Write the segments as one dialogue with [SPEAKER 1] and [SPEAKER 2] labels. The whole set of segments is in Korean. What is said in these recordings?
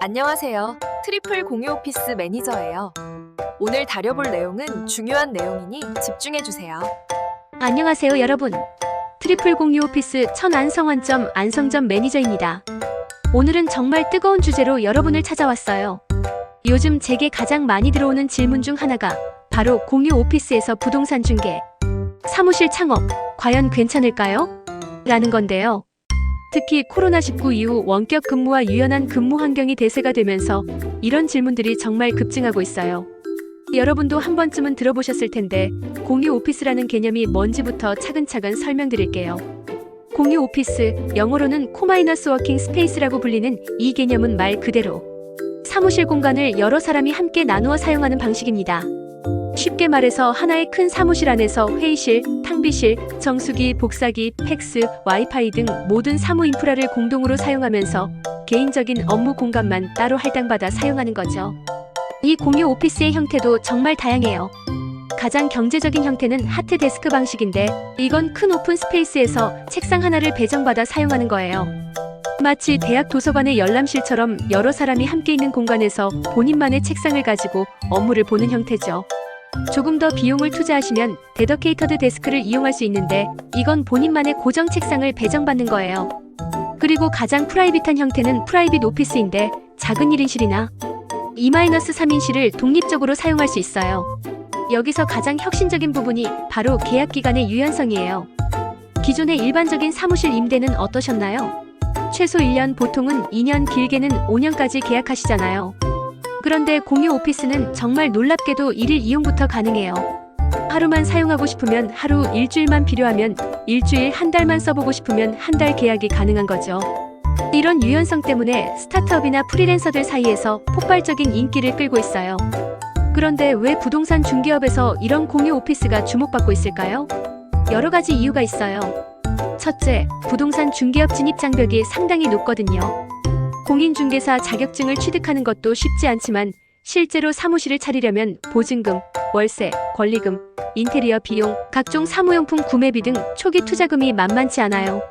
[SPEAKER 1] 안녕하세요. 트리플 공유 오피스 매니저예요. 오늘 다뤄볼 내용은 중요한 내용이니 집중해주세요.
[SPEAKER 2] 안녕하세요 여러분. 트리플 공유 오피스 천안성환점 안성점 매니저입니다. 오늘은 정말 뜨거운 주제로 여러분을 찾아왔어요. 요즘 제게 가장 많이 들어오는 질문 중 하나가 바로 공유 오피스에서 부동산 중개, 사무실 창업, 과연 괜찮을까요? 라는 건데요. 특히 코로나19 이후 원격 근무와 유연한 근무 환경이 대세가 되면서 이런 질문들이 정말 급증하고 있어요. 여러분도 한 번쯤은 들어보셨을 텐데 공유 오피스라는 개념이 뭔지부터 차근차근 설명드릴게요. 공유 오피스, 영어로는 코마이너스 워킹 스페이스라고 불리는 이 개념은 말 그대로 사무실 공간을 여러 사람이 함께 나누어 사용하는 방식입니다. 쉽게 말해서 하나의 큰 사무실 안에서 회의실, 탕비실, 정수기, 복사기, 팩스, 와이파이 등 모든 사무 인프라를 공동으로 사용하면서 개인적인 업무 공간만 따로 할당받아 사용하는 거죠. 이 공유 오피스의 형태도 정말 다양해요. 가장 경제적인 형태는 하트 데스크 방식인데 이건 큰 오픈 스페이스에서 책상 하나를 배정받아 사용하는 거예요. 마치 대학 도서관의 열람실처럼 여러 사람이 함께 있는 공간에서 본인만의 책상을 가지고 업무를 보는 형태죠. 조금 더 비용을 투자하시면 데더케이터드 데스크를 이용할 수 있는데 이건 본인만의 고정 책상을 배정받는 거예요. 그리고 가장 프라이빗한 형태는 프라이빗 오피스인데 작은 1인실이나 2-3인실을 독립적으로 사용할 수 있어요. 여기서 가장 혁신적인 부분이 바로 계약 기간의 유연성이에요. 기존의 일반적인 사무실 임대는 어떠셨나요? 최소 1년, 보통은 2년, 길게는 5년까지 계약하시잖아요. 그런데 공유 오피스는 정말 놀랍게도 1일 이용부터 가능해요. 하루만 사용하고 싶으면 하루, 일주일만 필요하면 일주일, 한 달만 써보고 싶으면 한 달 계약이 가능한 거죠. 이런 유연성 때문에 스타트업이나 프리랜서들 사이에서 폭발적인 인기를 끌고 있어요. 그런데 왜 부동산 중개업에서 이런 공유 오피스가 주목받고 있을까요? 여러 가지 이유가 있어요. 첫째, 부동산 중개업 진입 장벽이 상당히 높거든요. 공인중개사 자격증을 취득하는 것도 쉽지 않지만 실제로 사무실을 차리려면 보증금, 월세, 권리금, 인테리어 비용, 각종 사무용품 구매비 등 초기 투자금이 만만치 않아요.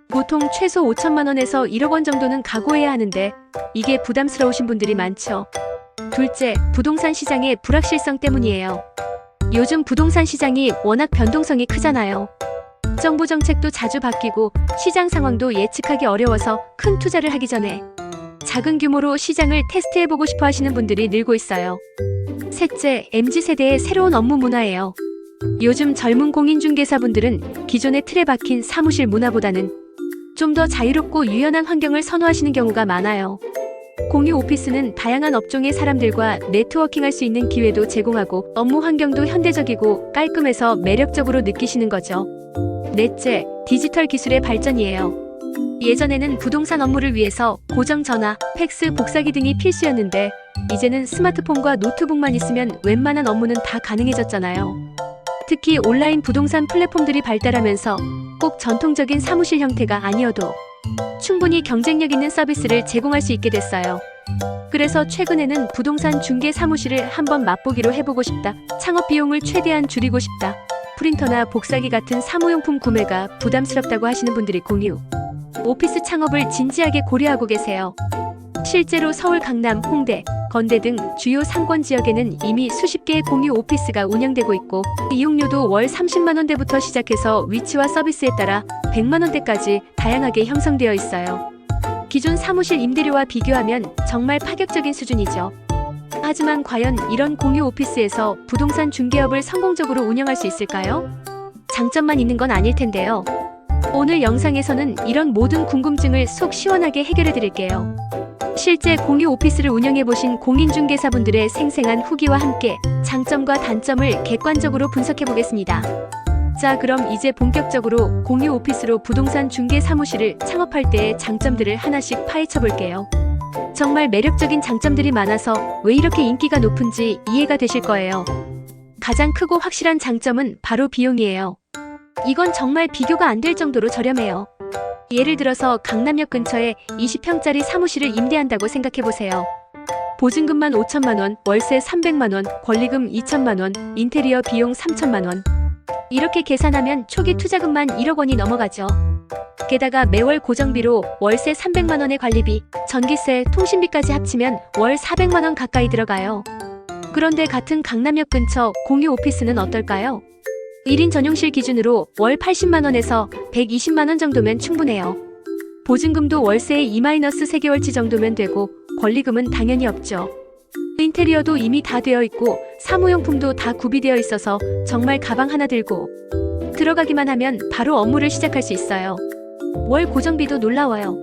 [SPEAKER 2] 보통 최소 5천만 원에서 1억 원 정도는 각오해야 하는데 이게 부담스러우신 분들이 많죠. 둘째, 부동산 시장의 불확실성 때문이에요. 요즘 부동산 시장이 워낙 변동성이 크잖아요. 정부 정책도 자주 바뀌고 시장 상황도 예측하기 어려워서 큰 투자를 하기 전에 작은 규모로 시장을 테스트해보고 싶어 하시는 분들이 늘고 있어요. 셋째, MZ세대의 새로운 업무 문화예요. 요즘 젊은 공인중개사분들은 기존의 틀에 박힌 사무실 문화보다는 좀 더 자유롭고 유연한 환경을 선호하시는 경우가 많아요. 공유 오피스는 다양한 업종의 사람들과 네트워킹할 수 있는 기회도 제공하고 업무 환경도 현대적이고 깔끔해서 매력적으로 느끼시는 거죠. 넷째, 디지털 기술의 발전이에요. 예전에는 부동산 업무를 위해서 고정 전화, 팩스, 복사기 등이 필수였는데 이제는 스마트폰과 노트북만 있으면 웬만한 업무는 다 가능해졌잖아요. 특히 온라인 부동산 플랫폼들이 발달하면서 꼭 전통적인 사무실 형태가 아니어도 충분히 경쟁력 있는 서비스를 제공할 수 있게 됐어요. 그래서 최근에는 부동산 중개 사무실을 한번 맛보기로 해보고 싶다, 창업 비용을 최대한 줄이고 싶다, 프린터나 복사기 같은 사무용품 구매가 부담스럽다고 하시는 분들이 공유 오피스 창업을 진지하게 고려하고 계세요. 실제로 서울 강남, 홍대, 건대 등 주요 상권 지역에는 이미 수십 개의 공유 오피스가 운영되고 있고 이용료도 월 30만 원대부터 시작해서 위치와 서비스에 따라 100만 원대까지 다양하게 형성되어 있어요. 기존 사무실 임대료와 비교하면 정말 파격적인 수준이죠. 하지만 과연 이런 공유 오피스에서 부동산 중개업을 성공적으로 운영할 수 있을까요? 장점만 있는 건 아닐 텐데요. 오늘 영상에서는 이런 모든 궁금증을 속 시원하게 해결해 드릴게요. 실제 공유 오피스를 운영해보신 공인중개사분들의 생생한 후기와 함께 장점과 단점을 객관적으로 분석해 보겠습니다. 자, 그럼 이제 본격적으로 공유 오피스로 부동산 중개 사무실을 창업할 때의 장점들을 하나씩 파헤쳐 볼게요. 정말 매력적인 장점들이 많아서 왜 이렇게 인기가 높은지 이해가 되실 거예요. 가장 크고 확실한 장점은 바로 비용이에요. 이건 정말 비교가 안 될 정도로 저렴해요. 예를 들어서 강남역 근처에 20평짜리 사무실을 임대한다고 생각해보세요. 보증금만 5천만 원, 월세 300만 원, 권리금 2천만 원, 인테리어 비용 3천만 원. 이렇게 계산하면 초기 투자금만 1억 원이 넘어가죠. 게다가 매월 고정비로 월세 300만 원의 관리비, 전기세, 통신비까지 합치면 월 400만 원 가까이 들어가요. 그런데 같은 강남역 근처 공유 오피스는 어떨까요? 1인 전용실 기준으로 월 80만 원에서 120만 원 정도면 충분해요. 보증금도 월세의 2-3개월치 정도면 되고 권리금은 당연히 없죠. 인테리어도 이미 다 되어 있고 사무용품도 다 구비되어 있어서 정말 가방 하나 들고 들어가기만 하면 바로 업무를 시작할 수 있어요. 월 고정비도 놀라워요.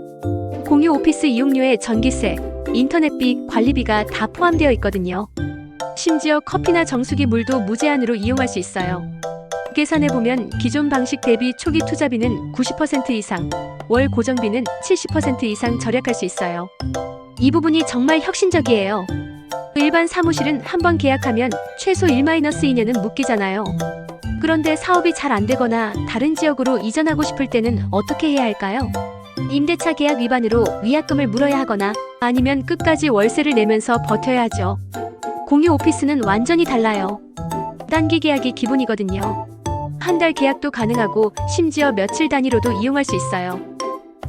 [SPEAKER 2] 공유 오피스 이용료에 전기세, 인터넷비, 관리비가 다 포함되어 있거든요. 심지어 커피나 정수기 물도 무제한으로 이용할 수 있어요. 계산해보면 기존 방식 대비 초기 투자비는 90% 이상, 월 고정비는 70% 이상 절약할 수 있어요. 이 부분이 정말 혁신적이에요. 일반 사무실은 한번 계약하면 최소 1-2년은 묶이잖아요. 그런데 사업이 잘 안 되거나 다른 지역으로 이전하고 싶을 때는 어떻게 해야 할까요? 임대차 계약 위반으로 위약금을 물어야 하거나 아니면 끝까지 월세를 내면서 버텨야 하죠. 공유 오피스는 완전히 달라요. 단기 계약이 기본이거든요. 한 달 계약도 가능하고 심지어 며칠 단위로도 이용할 수 있어요.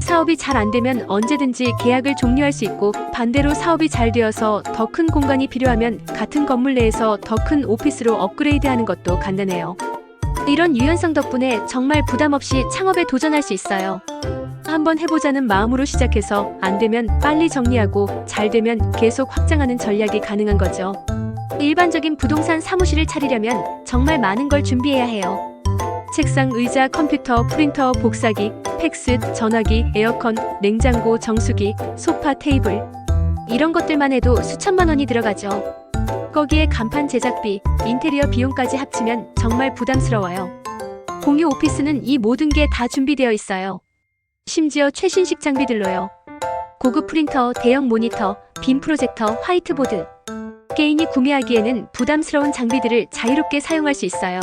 [SPEAKER 2] 사업이 잘 안 되면 언제든지 계약을 종료할 수 있고 반대로 사업이 잘 되어서 더 큰 공간이 필요하면 같은 건물 내에서 더 큰 오피스로 업그레이드하는 것도 간단해요. 이런 유연성 덕분에 정말 부담 없이 창업에 도전할 수 있어요. 한번 해보자는 마음으로 시작해서 안 되면 빨리 정리하고 잘 되면 계속 확장하는 전략이 가능한 거죠. 일반적인 부동산 사무실을 차리려면 정말 많은 걸 준비해야 해요. 책상, 의자, 컴퓨터, 프린터, 복사기, 팩스, 전화기, 에어컨, 냉장고, 정수기, 소파, 테이블 이런 것들만 해도 수천만 원이 들어가죠. 거기에 간판 제작비, 인테리어 비용까지 합치면 정말 부담스러워요. 공유 오피스는 이 모든 게 다 준비되어 있어요. 심지어 최신식 장비들로요. 고급 프린터, 대형 모니터, 빔 프로젝터, 화이트보드. 개인이 구매하기에는 부담스러운 장비들을 자유롭게 사용할 수 있어요.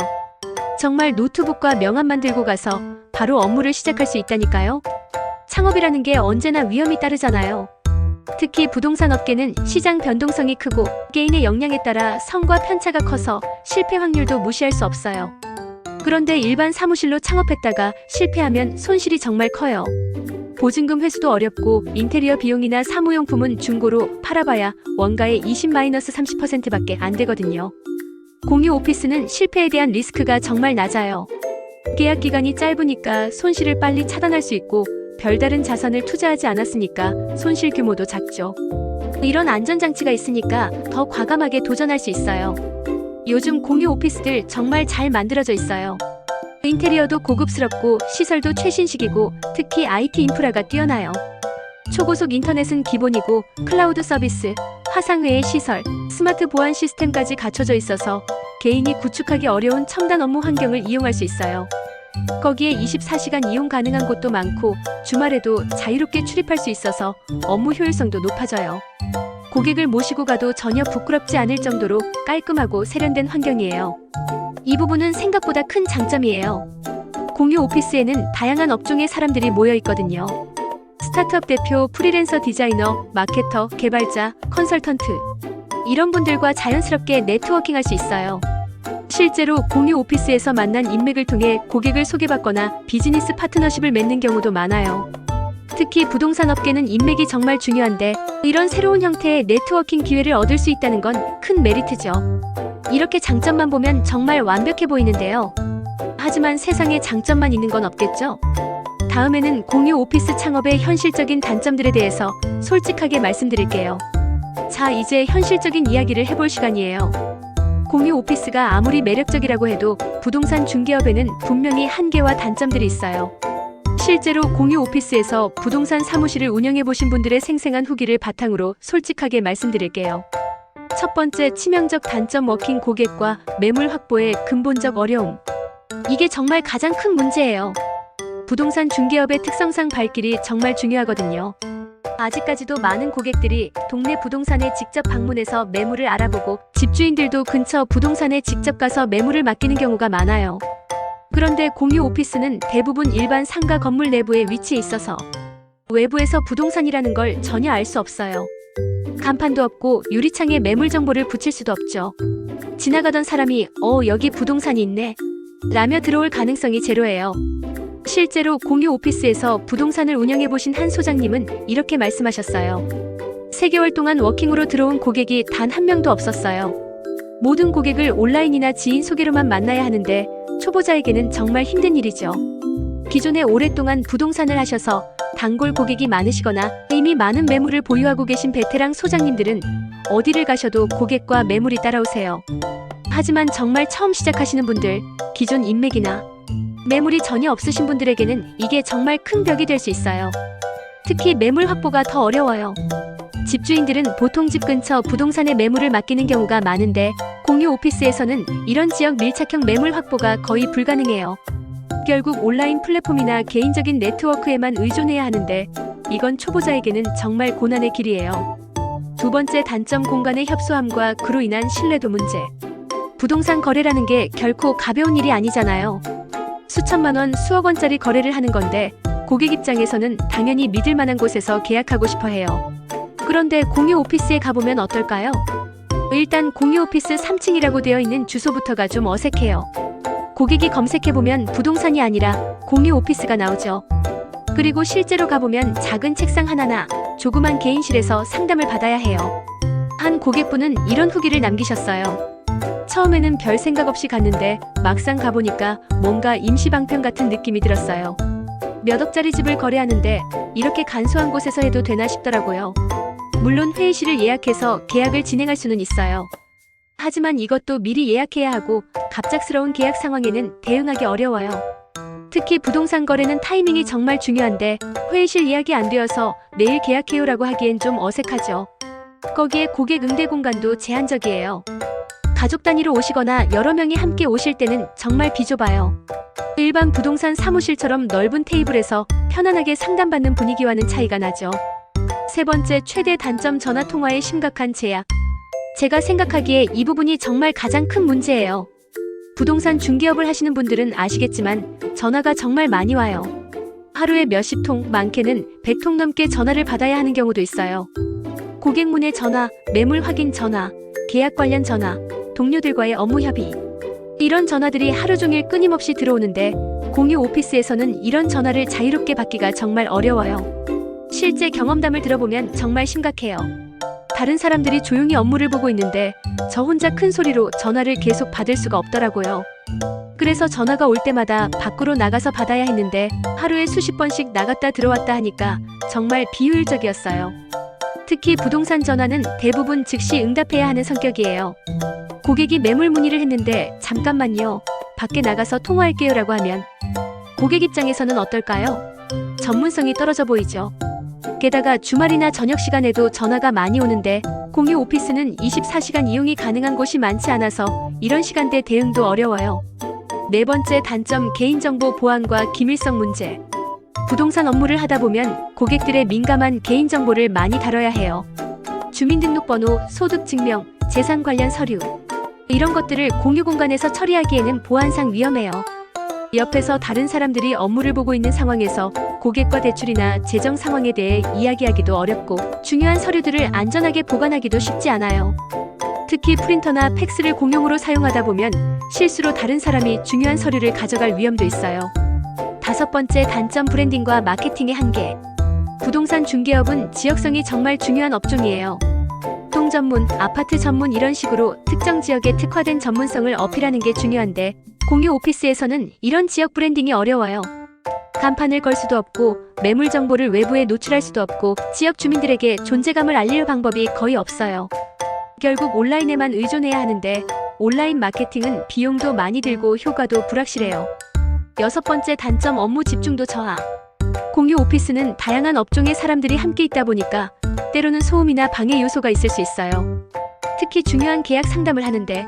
[SPEAKER 2] 정말 노트북과 명함만 들고 가서 바로 업무를 시작할 수 있다니까요. 창업이라는 게 언제나 위험이 따르잖아요. 특히 부동산 업계는 시장 변동성이 크고 개인의 역량에 따라 성과 편차가 커서 실패 확률도 무시할 수 없어요. 그런데 일반 사무실로 창업했다가 실패하면 손실이 정말 커요. 보증금 회수도 어렵고 인테리어 비용이나 사무용품은 중고로 팔아봐야 원가의 20-30%밖에 안 되거든요. 공유 오피스는 실패에 대한 리스크가 정말 낮아요. 계약 기간이 짧으니까 손실을 빨리 차단할 수 있고 별다른 자산을 투자하지 않았으니까 손실 규모도 작죠. 이런 안전장치가 있으니까 더 과감하게 도전할 수 있어요. 요즘 공유 오피스들 정말 잘 만들어져 있어요. 인테리어도 고급스럽고 시설도 최신식이고 특히 IT 인프라가 뛰어나요. 초고속 인터넷은 기본이고 클라우드 서비스, 화상회의 시설, 스마트 보안 시스템까지 갖춰져 있어서 개인이 구축하기 어려운 첨단 업무 환경을 이용할 수 있어요. 거기에 24시간 이용 가능한 곳도 많고 주말에도 자유롭게 출입할 수 있어서 업무 효율성도 높아져요. 고객을 모시고 가도 전혀 부끄럽지 않을 정도로 깔끔하고 세련된 환경이에요. 이 부분은 생각보다 큰 장점이에요. 공유 오피스에는 다양한 업종의 사람들이 모여 있거든요. 스타트업 대표, 프리랜서 디자이너, 마케터, 개발자, 컨설턴트 이런 분들과 자연스럽게 네트워킹할 수 있어요. 실제로 공유 오피스에서 만난 인맥을 통해 고객을 소개받거나 비즈니스 파트너십을 맺는 경우도 많아요. 특히 부동산 업계는 인맥이 정말 중요한데 이런 새로운 형태의 네트워킹 기회를 얻을 수 있다는 건 큰 메리트죠. 이렇게 장점만 보면 정말 완벽해 보이는데요. 하지만 세상에 장점만 있는 건 없겠죠? 다음에는 공유 오피스 창업의 현실적인 단점들에 대해서 솔직하게 말씀드릴게요. 자, 이제 현실적인 이야기를 해볼 시간이에요. 공유 오피스가 아무리 매력적이라고 해도 부동산 중개업에는 분명히 한계와 단점들이 있어요. 실제로 공유 오피스에서 부동산 사무실을 운영해보신 분들의 생생한 후기를 바탕으로 솔직하게 말씀드릴게요. 첫 번째, 치명적 단점 워킹 고객과 매물 확보의 근본적 어려움. 이게 정말 가장 큰 문제예요. 부동산 중개업의 특성상 발길이 정말 중요하거든요. 아직까지도 많은 고객들이 동네 부동산에 직접 방문해서 매물을 알아보고 집주인들도 근처 부동산에 직접 가서 매물을 맡기는 경우가 많아요. 그런데 공유 오피스는 대부분 일반 상가 건물 내부에 위치해 있어서 외부에서 부동산이라는 걸 전혀 알 수 없어요. 간판도 없고 유리창에 매물 정보를 붙일 수도 없죠. 지나가던 사람이 여기 부동산이 있네 라며 들어올 가능성이 제로예요. 실제로 공유 오피스에서 부동산을 운영해 보신 한 소장님은 이렇게 말씀하셨어요. 3개월 동안 워킹으로 들어온 고객이 단 한 명도 없었어요. 모든 고객을 온라인이나 지인 소개로만 만나야 하는데 초보자에게는 정말 힘든 일이죠. 기존에 오랫동안 부동산을 하셔서 단골 고객이 많으시거나 이미 많은 매물을 보유하고 계신 베테랑 소장님들은 어디를 가셔도 고객과 매물이 따라오세요. 하지만 정말 처음 시작하시는 분들, 기존 인맥이나 매물이 전혀 없으신 분들에게는 이게 정말 큰 벽이 될 수 있어요. 특히 매물 확보가 더 어려워요. 집주인들은 보통 집 근처 부동산에 매물을 맡기는 경우가 많은데 공유 오피스에서는 이런 지역 밀착형 매물 확보가 거의 불가능해요. 결국 온라인 플랫폼이나 개인적인 네트워크에만 의존해야 하는데 이건 초보자에게는 정말 고난의 길이에요. 두 번째 단점, 공간의 협소함과 그로 인한 신뢰도 문제. 부동산 거래라는 게 결코 가벼운 일이 아니잖아요. 수천만 원, 수억 원짜리 거래를 하는 건데 고객 입장에서는 당연히 믿을 만한 곳에서 계약하고 싶어 해요. 그런데 공유 오피스에 가보면 어떨까요? 일단 공유 오피스 3층이라고 되어 있는 주소부터가 좀 어색해요. 고객이 검색해보면 부동산이 아니라 공유 오피스가 나오죠. 그리고 실제로 가보면 작은 책상 하나나 조그만 개인실에서 상담을 받아야 해요. 한 고객분은 이런 후기를 남기셨어요. 처음에는 별 생각 없이 갔는데 막상 가보니까 뭔가 임시방편 같은 느낌이 들었어요. 몇 억짜리 집을 거래하는데 이렇게 간소한 곳에서 해도 되나 싶더라고요. 물론 회의실을 예약해서 계약을 진행할 수는 있어요. 하지만 이것도 미리 예약해야 하고 갑작스러운 계약 상황에는 대응하기 어려워요. 특히 부동산 거래는 타이밍이 정말 중요한데 회의실 예약이 안 되어서 내일 계약해요라고 하기엔 좀 어색하죠. 거기에 고객 응대 공간도 제한적이에요. 가족 단위로 오시거나 여러 명이 함께 오실 때는 정말 비좁아요. 일반 부동산 사무실처럼 넓은 테이블에서 편안하게 상담받는 분위기와는 차이가 나죠. 세 번째, 최대 단점, 전화 통화의 심각한 제약. 제가 생각하기에 이 부분이 정말 가장 큰 문제예요. 부동산 중개업을 하시는 분들은 아시겠지만 전화가 정말 많이 와요. 하루에 몇십 통, 많게는 100통 넘게 전화를 받아야 하는 경우도 있어요. 고객 문의 전화, 매물 확인 전화, 계약 관련 전화, 동료들과의 업무 협의. 이런 전화들이 하루 종일 끊임없이 들어오는데 공유 오피스에서는 이런 전화를 자유롭게 받기가 정말 어려워요. 실제 경험담을 들어보면 정말 심각해요. 다른 사람들이 조용히 업무를 보고 있는데 저 혼자 큰 소리로 전화를 계속 받을 수가 없더라고요. 그래서 전화가 올 때마다 밖으로 나가서 받아야 했는데 하루에 수십 번씩 나갔다 들어왔다 하니까 정말 비효율적이었어요. 특히 부동산 전화는 대부분 즉시 응답해야 하는 성격이에요. 고객이 매물 문의를 했는데 잠깐만요, 밖에 나가서 통화할게요 라고 하면 고객 입장에서는 어떨까요? 전문성이 떨어져 보이죠. 게다가 주말이나 저녁 시간에도 전화가 많이 오는데 공유 오피스는 24시간 이용이 가능한 곳이 많지 않아서 이런 시간대 대응도 어려워요. 네 번째 단점, 개인정보 보안과 기밀성 문제. 부동산 업무를 하다 보면 고객들의 민감한 개인정보를 많이 다뤄야 해요. 주민등록번호, 소득증명, 재산 관련 서류, 이런 것들을 공유 공간에서 처리하기에는 보안상 위험해요. 옆에서 다른 사람들이 업무를 보고 있는 상황에서 고객과 대출이나 재정 상황에 대해 이야기하기도 어렵고 중요한 서류들을 안전하게 보관하기도 쉽지 않아요. 특히 프린터나 팩스를 공용으로 사용하다 보면 실수로 다른 사람이 중요한 서류를 가져갈 위험도 있어요. 다섯 번째 단점, 브랜딩과 마케팅의 한계. 부동산 중개업은 지역성이 정말 중요한 업종이에요. 동 전문, 아파트 전문 이런 식으로 특정 지역에 특화된 전문성을 어필하는 게 중요한데 공유 오피스에서는 이런 지역 브랜딩이 어려워요. 간판을 걸 수도 없고 매물 정보를 외부에 노출할 수도 없고 지역 주민들에게 존재감을 알릴 방법이 거의 없어요. 결국 온라인에만 의존해야 하는데 온라인 마케팅은 비용도 많이 들고 효과도 불확실해요. 여섯 번째 단점, 업무 집중도 저하. 공유 오피스는 다양한 업종의 사람들이 함께 있다 보니까 때로는 소음이나 방해 요소가 있을 수 있어요. 특히 중요한 계약 상담을 하는데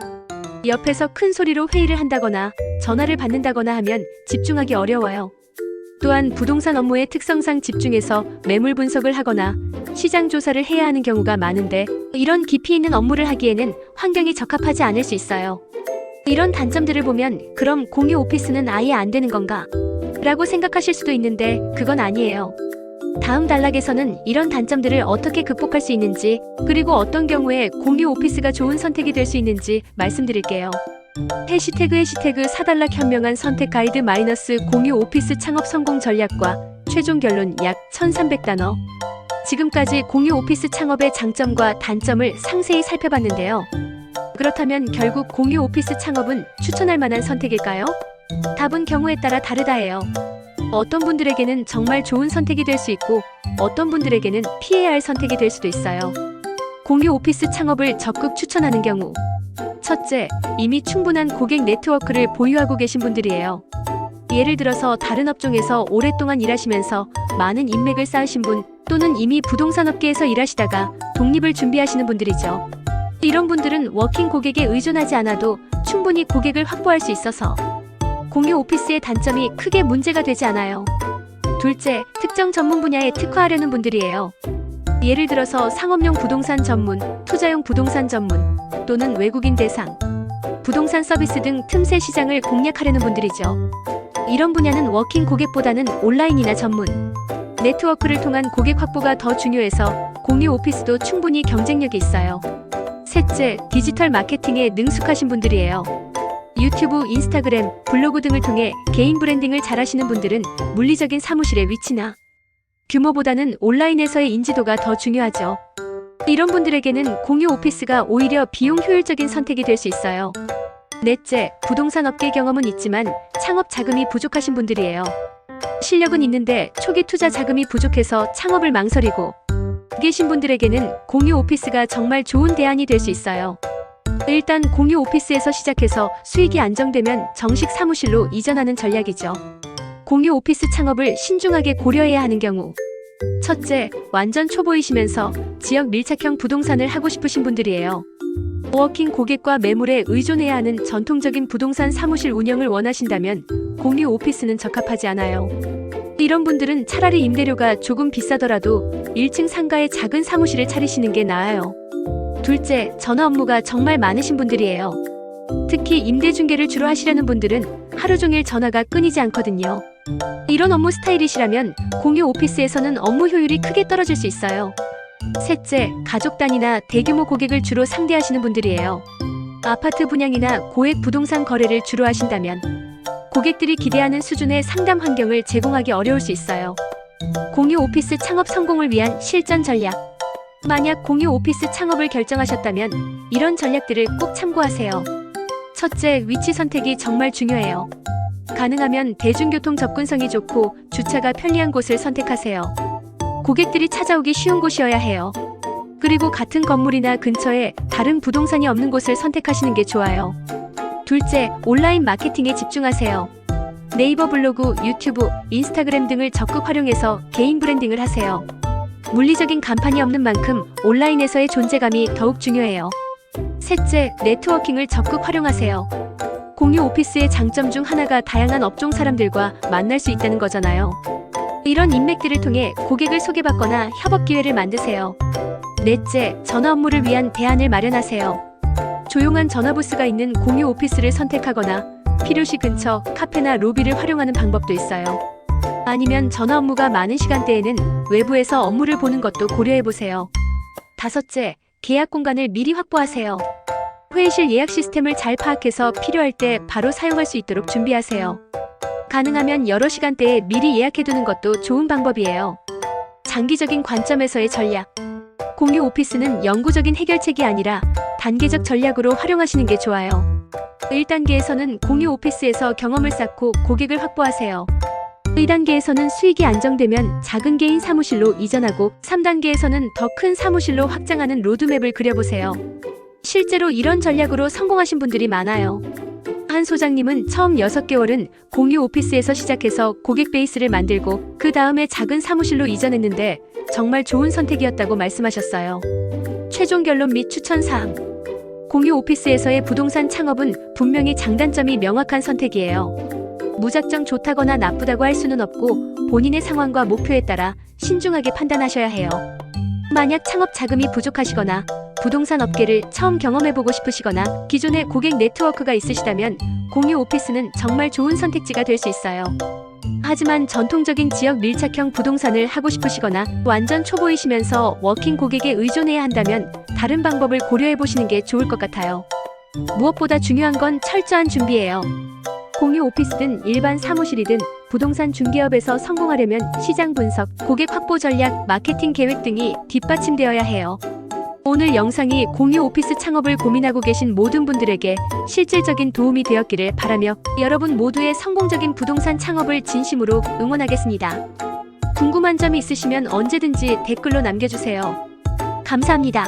[SPEAKER 2] 옆에서 큰 소리로 회의를 한다거나 전화를 받는다거나 하면 집중하기 어려워요. 또한 부동산 업무의 특성상 집중해서 매물 분석을 하거나 시장 조사를 해야 하는 경우가 많은데 이런 깊이 있는 업무를 하기에는 환경이 적합하지 않을 수 있어요. 이런 단점들을 보면 그럼 공유 오피스는 아예 안 되는 건가? 라고 생각하실 수도 있는데 그건 아니에요. 다음 단락에서는 이런 단점들을 어떻게 극복할 수 있는지, 그리고 어떤 경우에 공유 오피스가 좋은 선택이 될 수 있는지 말씀드릴게요. 해시태그 사달락 현명한 선택 가이드 공유 오피스 창업 성공 전략과 최종 결론 약 1300단어. 지금까지 공유 오피스 창업의 장점과 단점을 상세히 살펴봤는데요. 그렇다면 결국 공유 오피스 창업은 추천할 만한 선택일까요? 답은 경우에 따라 다르다예요. 어떤 분들에게는 정말 좋은 선택이 될 수 있고 어떤 분들에게는 피해야 할 선택이 될 수도 있어요. 공유 오피스 창업을 적극 추천하는 경우 첫째, 이미 충분한 고객 네트워크를 보유하고 계신 분들이에요. 예를 들어서 다른 업종에서 오랫동안 일하시면서 많은 인맥을 쌓으신 분 또는 이미 부동산 업계에서 일하시다가 독립을 준비하시는 분들이죠. 이런 분들은 워킹 고객에 의존하지 않아도 충분히 고객을 확보할 수 있어서 공유 오피스의 단점이 크게 문제가 되지 않아요. 둘째, 특정 전문 분야에 특화하려는 분들이에요. 예를 들어서 상업용 부동산 전문, 투자용 부동산 전문, 또는 외국인 대상, 부동산 서비스 등 틈새 시장을 공략하려는 분들이죠. 이런 분야는 워킹 고객보다는 온라인이나 전문, 네트워크를 통한 고객 확보가 더 중요해서 공유 오피스도 충분히 경쟁력이 있어요. 셋째, 디지털 마케팅에 능숙하신 분들이에요. 유튜브, 인스타그램, 블로그 등을 통해 개인 브랜딩을 잘하시는 분들은 물리적인 사무실의 위치나 규모보다는 온라인에서의 인지도가 더 중요하죠. 이런 분들에게는 공유 오피스가 오히려 비용 효율적인 선택이 될 수 있어요. 넷째, 부동산 업계 경험은 있지만 창업 자금이 부족하신 분들이에요. 실력은 있는데 초기 투자 자금이 부족해서 창업을 망설이고 계신 분들에게는 공유 오피스가 정말 좋은 대안이 될 수 있어요. 일단 공유 오피스에서 시작해서 수익이 안정되면 정식 사무실로 이전하는 전략이죠. 공유 오피스 창업을 신중하게 고려해야 하는 경우 첫째, 완전 초보이시면서 지역 밀착형 부동산을 하고 싶으신 분들이에요. 워킹 고객과 매물에 의존해야 하는 전통적인 부동산 사무실 운영을 원하신다면 공유 오피스는 적합하지 않아요. 이런 분들은 차라리 임대료가 조금 비싸더라도 1층 상가에 작은 사무실을 차리시는 게 나아요. 둘째, 전화 업무가 정말 많으신 분들이에요. 특히 임대 중개를 주로 하시려는 분들은 하루 종일 전화가 끊이지 않거든요. 이런 업무 스타일이시라면 공유 오피스에서는 업무 효율이 크게 떨어질 수 있어요. 셋째, 가족 단위나 대규모 고객을 주로 상대하시는 분들이에요. 아파트 분양이나 고액 부동산 거래를 주로 하신다면 고객들이 기대하는 수준의 상담 환경을 제공하기 어려울 수 있어요. 공유 오피스 창업 성공을 위한 실전 전략. 만약 공유 오피스 창업을 결정하셨다면 이런 전략들을 꼭 참고하세요. 첫째, 위치 선택이 정말 중요해요. 가능하면 대중교통 접근성이 좋고 주차가 편리한 곳을 선택하세요. 고객들이 찾아오기 쉬운 곳이어야 해요. 그리고 같은 건물이나 근처에 다른 부동산이 없는 곳을 선택하시는 게 좋아요. 둘째, 온라인 마케팅에 집중하세요. 네이버 블로그, 유튜브, 인스타그램 등을 적극 활용해서 개인 브랜딩을 하세요. 물리적인 간판이 없는 만큼 온라인에서의 존재감이 더욱 중요해요. 셋째, 네트워킹을 적극 활용하세요. 공유 오피스의 장점 중 하나가 다양한 업종 사람들과 만날 수 있다는 거잖아요. 이런 인맥들을 통해 고객을 소개받거나 협업 기회를 만드세요. 넷째, 전화 업무를 위한 대안을 마련하세요. 조용한 전화 부스가 있는 공유 오피스를 선택하거나 필요시 근처 카페나 로비를 활용하는 방법도 있어요. 아니면 전화 업무가 많은 시간대에는 외부에서 업무를 보는 것도 고려해보세요. 다섯째, 계약 공간을 미리 확보하세요. 회의실 예약 시스템을 잘 파악해서 필요할 때 바로 사용할 수 있도록 준비하세요. 가능하면 여러 시간대에 미리 예약해두는 것도 좋은 방법이에요. 장기적인 관점에서의 전략. 공유 오피스는 영구적인 해결책이 아니라 단계적 전략으로 활용하시는 게 좋아요. 1단계에서는 공유 오피스에서 경험을 쌓고 고객을 확보하세요. 2단계에서는 수익이 안정되면 작은 개인 사무실로 이전하고 3단계에서는 더 큰 사무실로 확장하는 로드맵을 그려보세요. 실제로 이런 전략으로 성공하신 분들이 많아요. 한 소장님은 처음 6개월은 공유 오피스에서 시작해서 고객 베이스를 만들고 그 다음에 작은 사무실로 이전했는데 정말 좋은 선택이었다고 말씀하셨어요. 최종 결론 및 추천사항. 공유 오피스에서의 부동산 창업은 분명히 장단점이 명확한 선택이에요. 무작정 좋다거나 나쁘다고 할 수는 없고 본인의 상황과 목표에 따라 신중하게 판단하셔야 해요. 만약 창업 자금이 부족하시거나 부동산 업계를 처음 경험해보고 싶으시거나 기존에 고객 네트워크가 있으시다면 공유 오피스는 정말 좋은 선택지가 될 수 있어요. 하지만 전통적인 지역 밀착형 부동산을 하고 싶으시거나 완전 초보이시면서 워킹 고객에 의존해야 한다면 다른 방법을 고려해보시는 게 좋을 것 같아요. 무엇보다 중요한 건 철저한 준비예요. 공유 오피스든 일반 사무실이든 부동산 중개업에서 성공하려면 시장 분석, 고객 확보 전략, 마케팅 계획 등이 뒷받침되어야 해요. 오늘 영상이 공유 오피스 창업을 고민하고 계신 모든 분들에게 실질적인 도움이 되었기를 바라며 여러분 모두의 성공적인 부동산 창업을 진심으로 응원하겠습니다. 궁금한 점이 있으시면 언제든지 댓글로 남겨주세요. 감사합니다.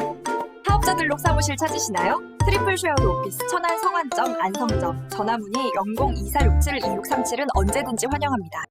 [SPEAKER 1] 사업자들록 사무실 찾으시나요? 트리플 쉐어드 오피스 천안 성안점 안성점 전화문의 00246726337은 언제든지 환영합니다.